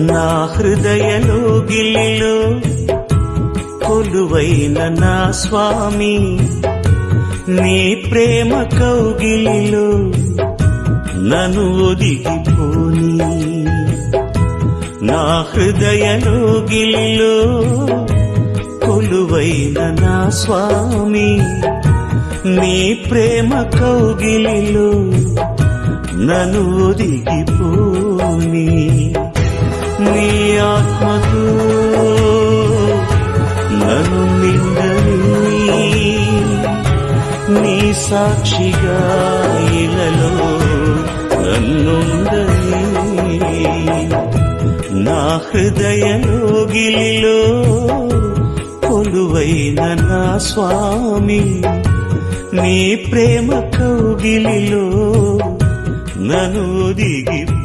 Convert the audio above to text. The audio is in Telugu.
నా హృదయలోగిలిలో కొలువైన నా స్వామి, నీ ప్రేమ కౌగిలిలో నన్ను ఒదిగిపోని. నా హృదయలోగిలిలో కొలువైన నా స్వామి, నీ ప్రేమ కౌగిలిలో నన్ను ఒదిగిపోని. నీ ఆత్మతో నన్ను నిండని, నీ సాక్షిగా ఇలలో నన్నుండని. నా హృదయలోగిలిలో కొలువైన నా స్వామి, నీ ప్రేమ కౌగిలిలో నన్ను ఒదిగిపోని.